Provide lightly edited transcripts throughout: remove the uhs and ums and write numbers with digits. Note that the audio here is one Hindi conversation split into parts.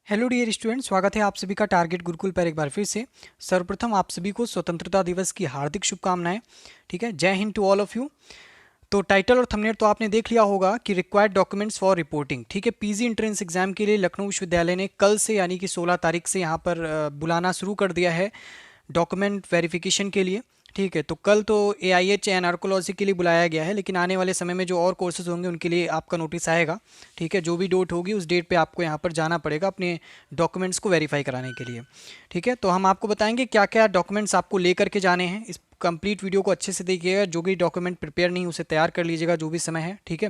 हेलो डियर स्टूडेंट, स्वागत है आप सभी का टारगेट गुरुकुल पर एक बार फिर से। सर्वप्रथम आप सभी को स्वतंत्रता दिवस की हार्दिक शुभकामनाएं। ठीक है, Jai Hind to all of you. तो टाइटल और थंबनेल तो आपने देख लिया होगा कि रिक्वायर्ड डॉक्यूमेंट्स फॉर रिपोर्टिंग। ठीक है, पीजी एंट्रेंस एग्जाम के लिए लखनऊ विश्वविद्यालय ने कल से यानी कि 16 तारीख से यहाँ पर बुलाना शुरू कर दिया है डॉक्यूमेंट वेरिफिकेशन के लिए। ठीक है, तो कल तो AIH एंड आर्कोलॉजी के लिए बुलाया गया है, लेकिन आने वाले समय में जो और कोर्सेज होंगे उनके लिए आपका नोटिस आएगा। ठीक है, जो भी डेट होगी उस डेट पे आपको यहाँ पर जाना पड़ेगा अपने डॉक्यूमेंट्स को वेरीफाई कराने के लिए। ठीक है, तो हम आपको बताएंगे क्या क्या डॉक्यूमेंट्स आपको ले करके जाने हैं। इस कंप्लीट वीडियो को अच्छे से देखिएगा, जो भी डॉक्यूमेंट प्रिपेयर नहीं उसे तैयार कर लीजिएगा जो भी समय है। ठीक है,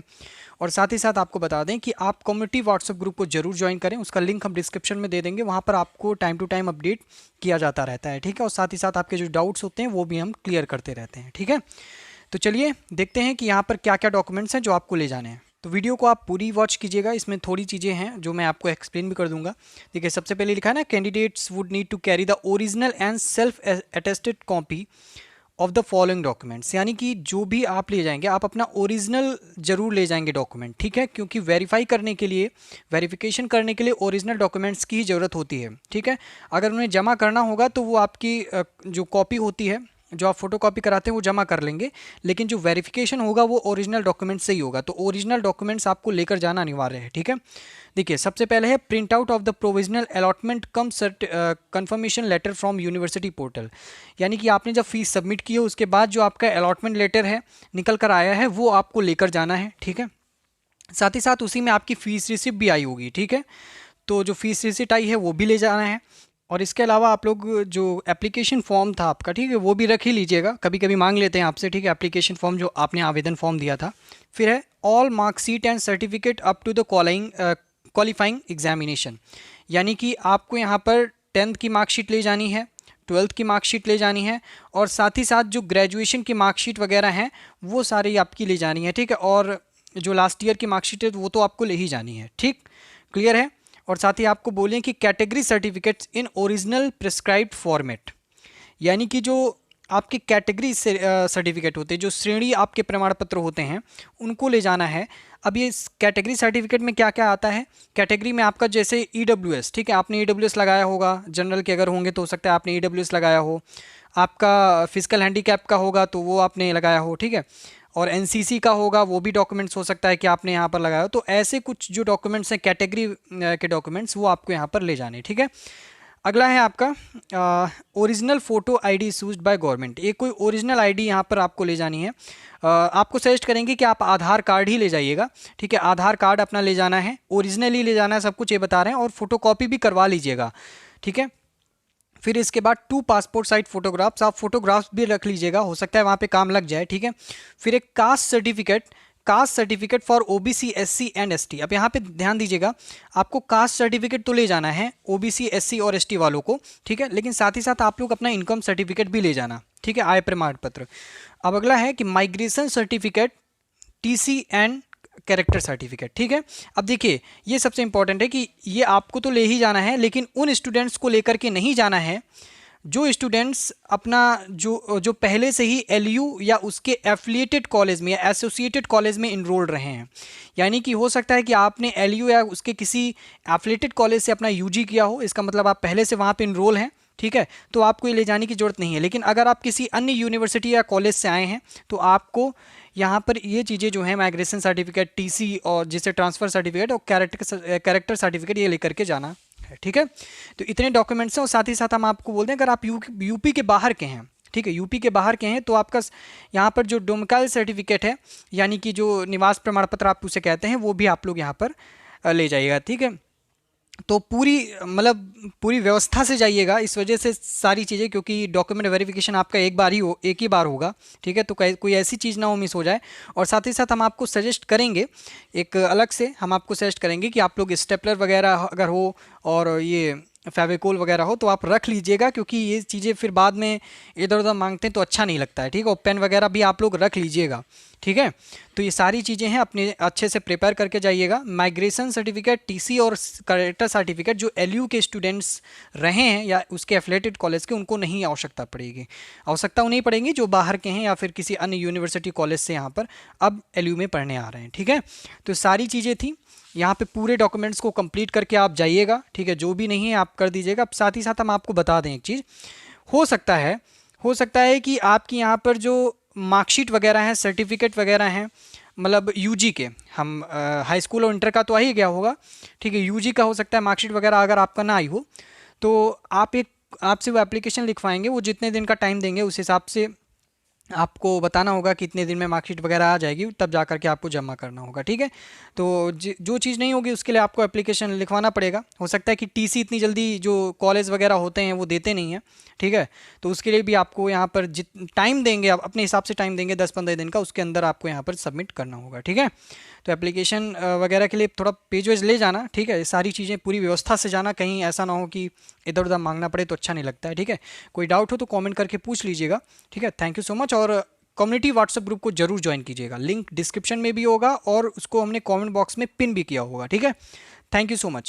और साथ ही साथ आपको बता दें कि आप कम्युनिटी व्हाट्सएप ग्रुप को जरूर ज्वाइन करें, उसका लिंक हम डिस्क्रिप्शन में दे देंगे। वहाँ पर आपको टाइम टू टाइम अपडेट किया जाता रहता है। ठीक है, और साथ ही साथ आपके जो डाउट्स होते हैं वो भी हम क्लियर करते रहते हैं। ठीक है, तो चलिए देखते हैं कि यहाँ पर क्या क्या डॉक्यूमेंट्स हैं जो आपको ले जाने हैं। तो वीडियो को आप पूरी वॉच कीजिएगा, इसमें थोड़ी चीज़ें हैं जो मैं आपको एक्सप्लेन भी कर दूंगा। देखिए, सबसे पहले लिखा है ना, candidates would need to carry the original and self attested copy of the following documents. यानी कि जो भी आप ले जाएंगे आप अपना ओरिजिनल जरूर ले जाएंगे डॉक्यूमेंट। ठीक है, क्योंकि वेरीफाई करने के लिए, वेरिफिकेशन करने के लिए ओरिजिनल डॉक्यूमेंट्स की ही ज़रूरत होती है। ठीक है, अगर उन्हें जमा करना होगा तो वो आपकी जो कॉपी होती है, जो आप फोटो कॉपी कराते हैं वो जमा कर लेंगे, लेकिन जो वेरिफिकेशन होगा वो ओरिजिनल डॉक्यूमेंट से ही होगा। तो ओरिजिनल डॉक्यूमेंट्स आपको लेकर जाना अनिवार्य है। ठीक है, देखिए सबसे पहले है print out of the provisional allotment cum confirmation letter from university portal. यानी कि आपने जब फीस सबमिट की है उसके बाद जो आपका अलॉटमेंट लेटर है निकल कर आया है वो आपको लेकर जाना है। ठीक है, साथ ही साथ उसी में आपकी फ़ीस रिसिप्ट भी आई होगी। ठीक है, तो जो फीस रिसिप्ट आई है वो भी ले जाना है। और इसके अलावा आप लोग जो एप्लीकेशन फॉर्म था आपका, ठीक है, वो भी रख ही लीजिएगा, कभी कभी मांग लेते हैं आपसे। ठीक है, एप्लीकेशन फॉर्म जो आपने आवेदन फॉर्म दिया था। फिर है all marksheet and certificate up to the qualifying examination. यानी कि आपको यहाँ पर 10th की मार्कशीट ले जानी है, 12th की मार्कशीट ले जानी है, और साथ ही साथ जो ग्रेजुएशन की मार्कशीट वगैरह हैं वो सारी आपकी ले जानी है। ठीक है, और जो लास्ट ईयर की मार्कशीट है वो तो आपको ले ही जानी है। ठीक, क्लियर है। और साथ ही आपको बोलें कि category certificates in original prescribed format. यानी कि जो आपके कैटेगरी सर्टिफिकेट होते हैं, जो श्रेणी आपके प्रमाण पत्र होते हैं, उनको ले जाना है। अब ये कैटेगरी सर्टिफिकेट में क्या क्या आता है, कैटेगरी में आपका जैसे EWS, ठीक है, आपने EWS लगाया होगा, जनरल के अगर होंगे तो हो सकता है आपने EWS लगाया हो, आपका फिजिकल हैंडीकैप का होगा तो वो आपने लगाया हो। ठीक है, और NCC का होगा वो भी डॉक्यूमेंट्स हो सकता है कि आपने यहाँ पर लगाया हो। तो ऐसे कुछ जो डॉक्यूमेंट्स हैं कैटेगरी के डॉक्यूमेंट्स वो आपको यहाँ पर ले जाने। ठीक है, अगला है आपका original photo ID issued by government. एक कोई ओरिजिनल ID यहाँ पर आपको ले जानी है। आपको सजेस्ट करेंगे कि आप आधार कार्ड ही ले जाइएगा। ठीक है, आधार कार्ड अपना ले जाना है, ओरिजिनल ही ले जाना है, सब कुछ ये बता रहे हैं, और फोटोकॉपी भी करवा लीजिएगा। ठीक है, फिर इसके बाद 2 पासपोर्ट साइज फोटोग्राफ्स, आप फोटोग्राफ्स भी रख लीजिएगा, हो सकता है वहाँ पे काम लग जाए। ठीक है, फिर एक caste certificate for OBC SC and ST। अब यहाँ पे ध्यान दीजिएगा, आपको कास्ट सर्टिफिकेट तो ले जाना है OBC SC और ST वालों को। ठीक है, लेकिन साथ ही साथ आप लोग अपना इनकम सर्टिफिकेट भी ले जाना। ठीक है, आय प्रमाण पत्र। अब अगला है कि migration certificate, TC and character certificate. ठीक है, अब देखिए ये सबसे इंपॉर्टेंट है कि ये आपको तो ले ही जाना है, लेकिन उन स्टूडेंट्स को लेकर के नहीं जाना है जो स्टूडेंट्स अपना जो पहले से ही LU या उसके एफिलिएटेड कॉलेज में या एसोसिएटेड कॉलेज में इनरोल रहे हैं। यानी कि हो सकता है कि आपने LU या उसके किसी एफिलिएटेड कॉलेज से अपना UG किया हो, इसका मतलब आप पहले से वहाँ पे इनरोल हैं। ठीक है, तो आपको ये ले जाने की ज़रूरत नहीं है। लेकिन अगर आप किसी अन्य यूनिवर्सिटी या कॉलेज से आए हैं तो आपको यहाँ पर ये चीज़ें जो है माइग्रेशन सर्टिफिकेट, TC और जिससे ट्रांसफ़र सर्टिफिकेट और कैरेक्टर सर्टिफिकेट ये लेकर के जाना है। ठीक है, तो इतने डॉक्यूमेंट्स हैं। और साथ ही साथ हम आपको बोलते हैं अगर आप यूपी के बाहर के हैं, ठीक है, यूपी के बाहर के हैं, तो आपका यहाँ पर जो डोमिसाइल सर्टिफिकेट है, यानी कि जो निवास प्रमाण पत्र आप उसे कहते हैं, वो भी आप लोग यहाँ पर ले जाइएगा। ठीक है, तो पूरी व्यवस्था से जाइएगा, इस वजह से सारी चीज़ें, क्योंकि डॉक्यूमेंट वेरिफिकेशन आपका एक ही बार होगा। ठीक है, तो कोई ऐसी चीज़ ना हो मिस हो जाए। और साथ ही साथ हम आपको सजेस्ट करेंगे, एक अलग से हम आपको सजेस्ट करेंगे कि आप लोग स्टेपलर वगैरह अगर हो और ये फेविकोल वगैरह हो तो आप रख लीजिएगा, क्योंकि ये चीज़ें फिर बाद में इधर उधर मांगते हैं तो अच्छा नहीं लगता है। ठीक है, और पेन वगैरह भी आप लोग रख लीजिएगा। ठीक है। तो ये सारी चीज़ें हैं, अपने अच्छे से प्रिपेयर करके जाइएगा। माइग्रेशन सर्टिफिकेट, टीसी और करेक्टर सर्टिफिकेट जो एलयू के स्टूडेंट्स रहे हैं या उसके एफिलेटेड कॉलेज के, उनको नहीं आवश्यकता पड़ेगी, आवश्यकता उन्हें पड़ेंगी जो बाहर के हैं या फिर किसी अन्य यूनिवर्सिटी कॉलेज से यहाँ पर अब एलयू में पढ़ने आ रहे हैं। ठीक है, तो सारी चीज़ें थी यहाँ पे, पूरे डॉक्यूमेंट्स को कंप्लीट करके आप जाइएगा। ठीक है, जो भी नहीं है आप कर दीजिएगा। अब साथ ही साथ हम आपको बता दें एक चीज़, हो सकता है कि आपकी यहाँ पर जो मार्कशीट वगैरह हैं, सर्टिफिकेट वगैरह हैं, मतलब यूजी के, हम हाई स्कूल और इंटर का तो आ ही गया होगा। ठीक है, यूजी का हो सकता है मार्कशीट वगैरह अगर आपका ना आई हो, तो आपसे वो एप्लीकेशन लिखवाएंगे, वो जितने दिन का टाइम देंगे उस हिसाब से आपको बताना होगा कि इतने दिन में मार्कशीट वगैरह आ जाएगी, तब जा करके आपको जमा करना होगा। ठीक है, तो जो चीज़ नहीं होगी उसके लिए आपको एप्लीकेशन लिखवाना पड़ेगा। हो सकता है कि टीसी इतनी जल्दी जो कॉलेज वगैरह होते हैं वो देते नहीं हैं। ठीक है, तो उसके लिए भी आपको यहाँ पर टाइम देंगे, आप अपने हिसाब से टाइम देंगे 10-15 दिन का, उसके अंदर आपको यहाँ पर सबमिट करना होगा। ठीक है, तो एप्लीकेशन वगैरह के लिए थोड़ा पेज वेज ले जाना। ठीक है, ये सारी चीज़ें पूरी व्यवस्था से जाना, कहीं ऐसा ना हो कि इधर उधर मांगना पड़े, तो अच्छा नहीं लगता है। ठीक है, कोई डाउट हो तो कमेंट करके पूछ लीजिएगा। ठीक है, थैंक यू सो मच। और कम्युनिटी व्हाट्सएप ग्रुप को जरूर ज्वाइन कीजिएगा, लिंक डिस्क्रिप्शन में भी होगा और उसको हमने कमेंट बॉक्स में पिन भी किया होगा। ठीक है, थैंक यू सो मच।